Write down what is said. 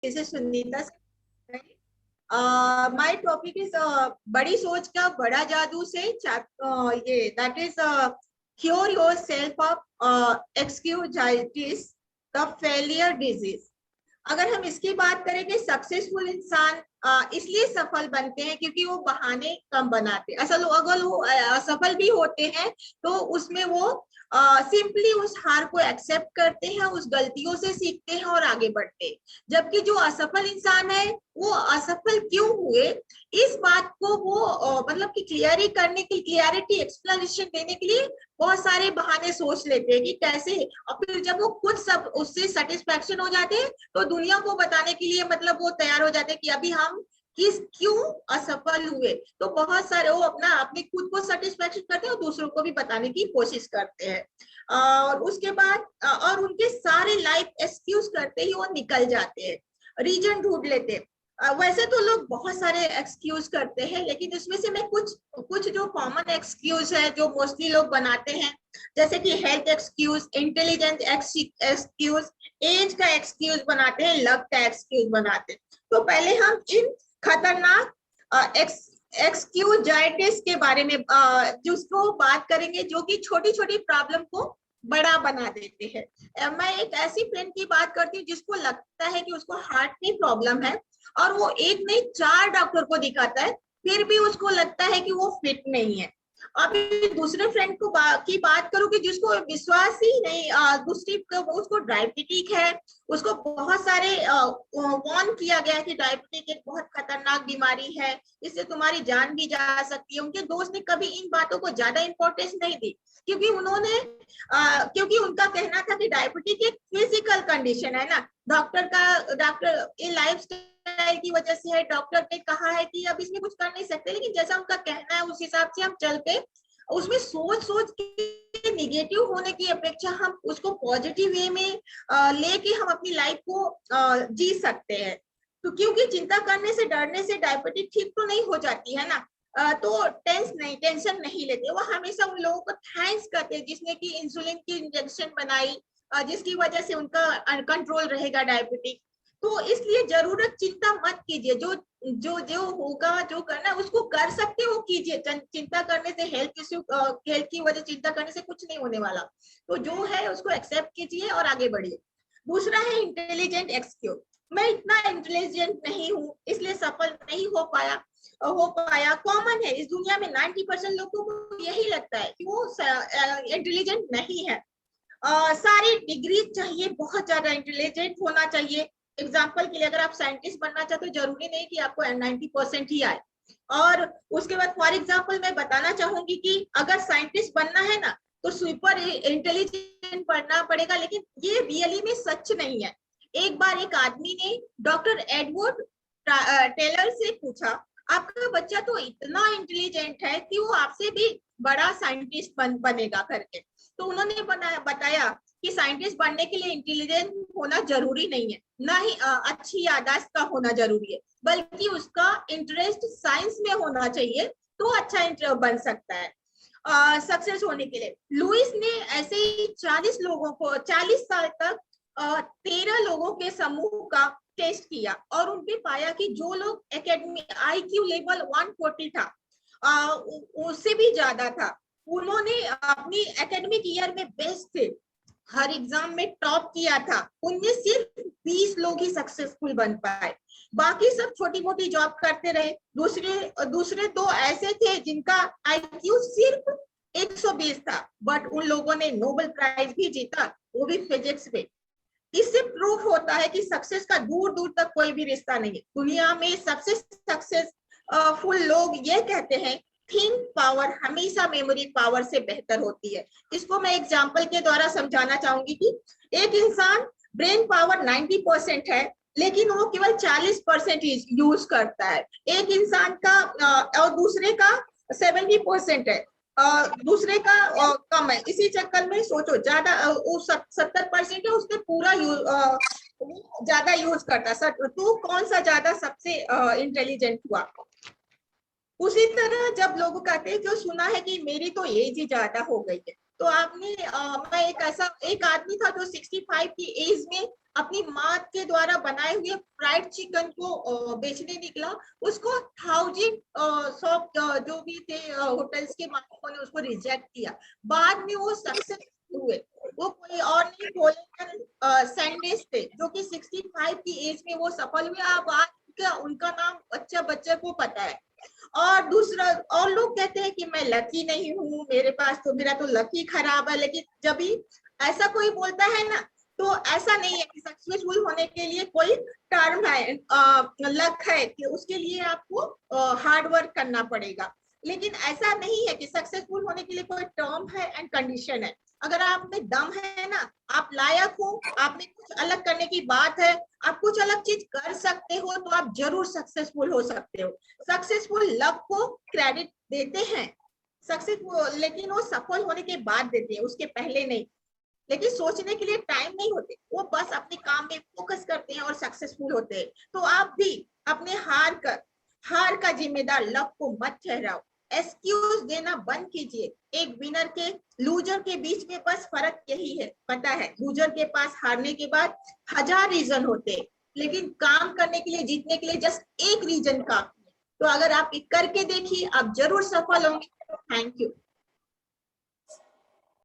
This is Sunita. My topic is बड़ी सोच का बड़ा जादू से ये that is cure yourself of excusitis the failure disease. अगर हम इसकी बात करें कि सक्सेसफुल इंसान इसलिए सफल बनते हैं क्योंकि वो बहाने कम बनाते हैं। असल अगर वो असफल भी होते हैं तो उसमें वो सिंपली उस हार को एक्सेप्ट करते हैं, उस गलतियों से सीखते हैं और आगे बढ़ते हैं। जबकि जो असफल इंसान है वो असफल क्यों हुए इस बात को वो मतलब कि क्लियरिटी एक्सप्लेनेशन देने के लिए बहुत सारे बहाने सोच लेते हैं कि कैसे, और फिर जब वो खुद सब उससे सेटिस्फेक्शन हो जाते हैं तो दुनिया को बताने के लिए मतलब वो तैयार हो जाते हैं कि अभी हम क्यों असफल हुए। तो बहुत सारे वो अपने खुद को सेटिस्फेक्शन करते हैं और दूसरों को भी बताने की कोशिश करते हैं। और उसके बाद और उनके सारे लाइफ एक्सक्यूज करते ही वो निकल जाते हैं, रीजन ढूंढ लेते हैं। वैसे तो लोग बहुत सारे एक्सक्यूज करते हैं, लेकिन इसमें से मैं कुछ जो कॉमन एक्सक्यूज है जो मोस्टली लोग बनाते हैं, जैसे कि health excuse, intelligence excuse, age का एक्सक्यूज बनाते हैं, लक का एक्सक्यूज बनाते हैं। तो पहले हम इन खतरनाक एक्सक्यूजाइटिस के बारे में जिसको बात करेंगे, जो कि छोटी छोटी प्रॉब्लम को बड़ा बना देते हैं। मैं एक ऐसी फ्रेंड की बात करती हूँ जिसको लगता है कि उसको हार्ट की प्रॉब्लम है और वो एक नहीं 4 डॉक्टर को दिखाता है, फिर भी उसको लगता है कि वो फिट नहीं है। अभी दूसरे फ्रेंड को की बात करूं कि जिसको विश्वास ही नहीं, उसको डायबिटीज है, उसको बहुत सारे वार्न किया गया है कि डायबिटीज एक बहुत खतरनाक बीमारी है, इससे तुम्हारी जान भी जा सकती है। उनके दोस्त ने कभी इन बातों को ज्यादा इंपॉर्टेंस नहीं दी, क्योंकि क्योंकि उनका कहना था कि डायबिटीज एक फिजिकल कंडीशन है ना, डॉक्टर ये लाइफ की वजह से है, डॉक्टर ने कहा है कि अब इसमें कुछ कर नहीं सकते, लेकिन जैसा उनका कहना है उस हिसाब से हम चलते। उसमें सोच के निगेटिव होने की अपेक्षा हम उसको पॉजिटिव वे में लेके हम अपनी लाइफ को जी सकते हैं। तो क्योंकि चिंता करने से, डरने से डायबिटीज ठीक तो नहीं हो जाती है ना, तो टेंशन नहीं लेते। वो हमेशा उन लोगों को थैंक्स करते हैं जिसने की इंसुलिन की इंजेक्शन बनाई, जिसकी वजह से उनका कंट्रोल रहेगा डायबिटीज। तो इसलिए जरूरत चिंता मत कीजिए, जो जो जो होगा, जो करना है उसको कर सकते हो कीजिए। चिंता करने से हेल्थ की वजह चिंता करने से कुछ नहीं होने वाला। तो जो है उसको एक्सेप्ट कीजिए और आगे बढ़िए। दूसरा है इंटेलिजेंट एक्सक्यूज। मैं इतना इंटेलिजेंट नहीं हूँ इसलिए सफल नहीं हो पाया कॉमन है। इस दुनिया में 90% लोगों को यही लगता है कि वो इंटेलिजेंट नहीं है। सारी डिग्री चाहिए, बहुत ज्यादा इंटेलिजेंट होना चाहिए। एग्जाम्पल के लिए अगर आप साइंटिस्ट बनना चाहते हो, जरूरी नहीं कि आपको 90% ही आए। और उसके बाद फॉर एग्जाम्पल मैं बताना चाहूंगी कि अगर साइंटिस्ट बनना है ना तो सुपर इंटेलिजेंट बनना पड़ेगा, लेकिन ये रियली में सच नहीं है। एक बार एक आदमी ने डॉक्टर एडवर्ड टेलर से पूछा, आपका बच्चा तो इतना इंटेलिजेंट है कि वो आपसे भी बड़ा साइंटिस्ट बनेगा करके। तो उन्होंने बताया कि साइंटिस्ट बनने के लिए इंटेलिजेंट होना जरूरी नहीं है, ना ही अच्छी याददाश्त का होना जरूरी है, बल्कि उसका इंटरेस्ट साइंस में होना चाहिए तो अच्छा बन सकता है सक्सेस होने के लिए। लुइस ने ऐसे ही 40 साल तक 13 लोगों के समूह का टेस्ट किया और उनके पाया कि जो लोग एकेडमिक IQ लेवल 140 था, उससे भी ज्यादा था, उन्होंने अपनी एकेडमिक ईयर में बेस्ट थे, हर एग्जाम में टॉप किया था, उनमें सिर्फ 20 लोग ही सक्सेसफुल बन पाए, बाकी सब छोटी मोटी जॉब करते रहे। दूसरे दो ऐसे थे जिनका IQ सिर्फ 120 था, बट उन लोगों ने नोबेल प्राइज भी जीता, वो भी फिजिक्स में। इससे प्रूफ होता है कि सक्सेस का दूर दूर तक कोई भी रिश्ता नहीं है। दुनिया में सबसे सक्सेसफुल लोग ये कहते हैं थिंक पावर हमेशा मेमोरी पावर से बेहतर होती है। इसको मैं एग्जांपल के द्वारा समझाना चाहूंगी कि एक इंसान ब्रेन पावर 90% है, लेकिन वो केवल 40% यूज करता है। एक इंसान का और दूसरे का 70% है, दूसरे का कम है। इसी चक्कर में सोचो, ज्यादा 70% है, उसने पूरा ज्यादा यूज करता है, तो कौन सा ज्यादा सबसे इंटेलिजेंट हुआ। उसी तरह जब लोग कहते हैं, जो सुना है कि मेरी तो एज ही ज्यादा हो गई है, तो आपने मैं एक आदमी था जो 65 की एज में अपनी माँ के द्वारा बनाए हुए फ्राइड चिकन को बेचने निकला, उसको 1000 जो भी थे होटल्स के मालिकों ने उसको रिजेक्ट किया। बाद में वो सक्सेसफुल हुए। वो कोई और नहीं, कोलिन सैंडिस थे, जो कि 65 की एज में वो सफल हुए। अब आज उनका नाम बच्चा बच्चे को पता है। और दूसरा, और लोग कहते हैं कि मैं लकी नहीं हूँ, मेरे पास तो, मेरा तो लकी खराब है। लेकिन जब भी ऐसा कोई बोलता है ना, तो ऐसा नहीं है कि सक्सेसफुल होने के लिए कोई टर्म है, लक है, कि उसके लिए आपको हार्ड वर्क करना पड़ेगा। लेकिन ऐसा नहीं है कि सक्सेसफुल होने के लिए कोई टर्म है एंड कंडीशन है। अगर आप में दम है ना, आप लायक हो, आप में कुछ अलग करने की बात है, आप कुछ अलग चीज कर सकते हो, तो आप जरूर सक्सेसफुल हो सकते हो। सक्सेसफुल लक को क्रेडिट देते हैं सक्सेसफुल, लेकिन वो सफल होने के बाद देते हैं, उसके पहले नहीं। लेकिन सोचने के लिए टाइम नहीं होते, वो बस अपने काम में फोकस करते हैं और सक्सेसफुल होते हैं। तो आप भी अपने हार का जिम्मेदार लक को मत ठहराओ, एक्सक्यूज देना बंद कीजिए। एक विनर के लूजर के बीच में बस फर्क यही है, पता है, लूजर के पास हारने के बाद 1000 रीजन होते हैं, लेकिन काम करने के लिए, जीतने के लिए जस्ट एक रीजन काफी है। तो अगर आप करके देखिए, आप जरूर सफल होंगे। Thank you.